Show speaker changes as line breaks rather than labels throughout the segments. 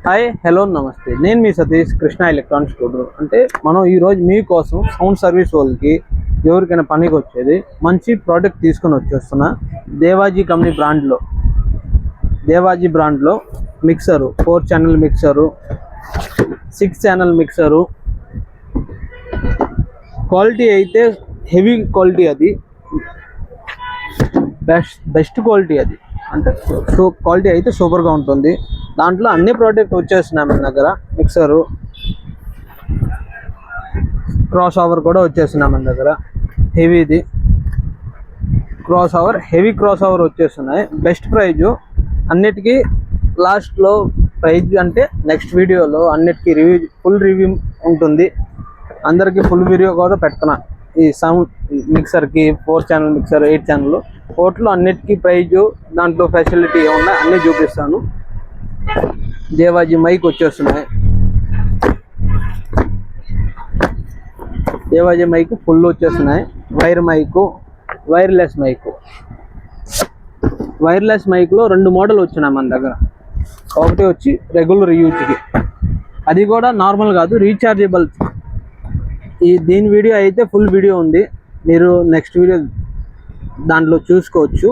Hi hello నమస్తే, నేను మీ Satish Krishna electronics Gudur. అంటే మనం ఈరోజు మీకోసం సౌండ్ సర్వీస్ వాళ్ళకి ఎవరికైనా పనికి వచ్చేది మంచి ప్రోడక్ట్ తీసుకొని వచ్చేస్తున్నా. దేవాజీ కంపెనీ బ్రాండ్లో mixer, 4 channel mixer, 6 channel mixer. Quality అయితే హెవీ క్వాలిటీ, అది బెస్ట్ క్వాలిటీ. అది అంటే క్వాలిటీ అయితే సూపర్గా ఉంటుంది. దాంట్లో అన్ని ప్రోడక్ట్ వచ్చేస్తున్నాయి మన దగ్గర. మిక్సరు, క్రాస్ ఓవర్ కూడా వచ్చేస్తున్నాయి మన దగ్గర. హెవీది హెవీ క్రాస్ ఓవర్ వచ్చేస్తున్నాయి. బెస్ట్ ప్రైజు అన్నిటికీ. లాస్ట్లో ప్రైజ్ అంటే నెక్స్ట్ వీడియోలో అన్నిటికీ ఫుల్ రివ్యూ ఉంటుంది. అందరికీ ఫుల్ వీడియో కూడా పెడుతున్నా. ఈ సౌండ్ మిక్సర్కి 4 ఛానల్ మిక్సర్, 8 ఛానల్ టోటల్ అన్నిటికీ ప్రైజు, దాంట్లో ఫెసిలిటీ ఏమన్నా అన్నీ చూపిస్తాను. దేవాజీ మైక్ వచ్చేస్తున్నాయి. దేవాజీ మైక్ ఫుల్ వచ్చేస్తున్నాయి. వైర్లెస్ మైక్లో 2 మోడల్ వచ్చినాయి మన దగ్గర. ఒకటి వచ్చి రెగ్యులర్ యూజ్కి, అది కూడా నార్మల్ కాదు, రీఛార్జబుల్. దీని వీడియో అయితే ఫుల్ వీడియో ఉంది, మీరు నెక్స్ట్ వీడియో దాంట్లో చూసుకోవచ్చు.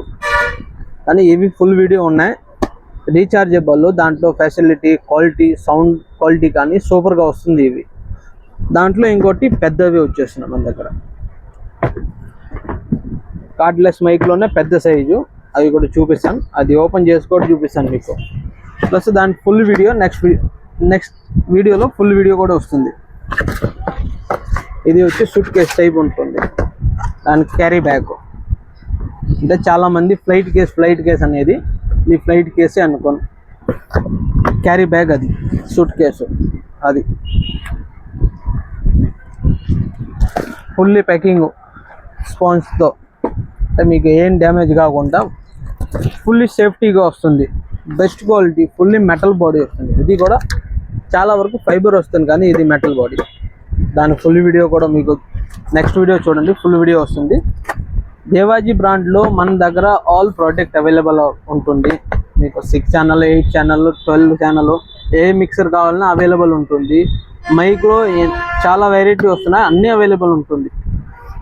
కానీ ఇవి ఫుల్ వీడియో ఉన్నాయి. రీఛార్జబుల్, దాంట్లో ఫెసిలిటీ, క్వాలిటీ, సౌండ్ క్వాలిటీ కానీ సూపర్గా వస్తుంది ఇవి. దాంట్లో ఇంకోటి పెద్దవి వచ్చేస్తున్నాయి మన దగ్గర. కార్డ్లెస్ మైక్లోనే పెద్ద సైజు, అవి కూడా చూపిస్తాను. అది ఓపెన్ చేసి కూడా చూపిస్తాను మీకు. ప్లస్ దాని ఫుల్ వీడియో నెక్స్ట్ వీడియోలో ఫుల్ వీడియో కూడా వస్తుంది. ఇది వచ్చి సూట్ కేస్ టైప్ ఉంటుంది. దానికి క్యారీ బ్యాగ్ అంటే చాలామంది ఫ్లైట్ కేస్ అనేది మీ ఫ్లైట్ కేసే అనుకోండి. క్యారీ బ్యాగ్ అది, సూట్ కేసు అది. ఫుల్లీ ప్యాకింగ్ స్పాంజ్తో, అంటే మీకు ఏం డ్యామేజ్ కాకుండా ఫుల్లీ సేఫ్టీగా వస్తుంది. Best quality, fully metal body వస్తుంది. ఇది కూడా చాలా వరకు ఫైబర్ వస్తుంది, కానీ ఇది మెటల్ బాడీ. దాని ఫుల్ వీడియో కూడా మీకు నెక్స్ట్ వీడియో చూడండి, ఫుల్ వీడియో వస్తుంది. దేవాజీ బ్రాండ్లో మన దగ్గర ఆల్ ప్రోడక్ట్ అవైలబుల్ ఉంటుంది. మీకు 6 ఛానల్, 8 ఛానల్, 12 ఛానల్, ఏ మిక్సర్ కావాలన్నా అవైలబుల్ ఉంటుంది. మైక్లో చాలా వెరైటీ వస్తున్నాయి, అన్నీ అవైలబుల్ ఉంటుంది.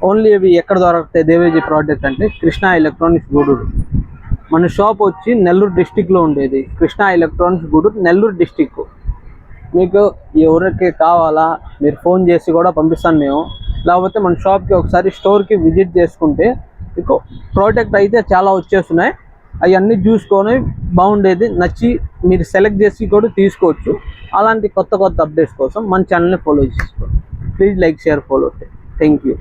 ఓన్లీ ఇవి ఎక్కడ దొరుకుతాయి దేవాజీ ప్రోడక్ట్ అంటే కృష్ణ ఎలక్ట్రానిక్స్ గూడూరు. మన షాప్ వచ్చి నెల్లూరు డిస్టిక్లో ఉండేది. Krishna electronics Gudur, Nellore district. మీకు ఎవరికి కావాలా మీరు ఫోన్ చేసి కూడా పంపిస్తాను మేము. లేకపోతే మన షాప్కి ఒకసారి స్టోర్కి విజిట్ చేసుకుంటే మీకు ప్రోడక్ట్ అయితే చాలా వచ్చేస్తున్నాయి. అవన్నీ చూసుకొని బాగుండేది నచ్చి మీరు సెలెక్ట్ చేసి కూడా తీసుకోవచ్చు. అలాంటి కొత్త అప్డేట్స్ కోసం మన ఛానల్ని ఫాలో చేసుకోండి. Please like, share, follow. Thank you.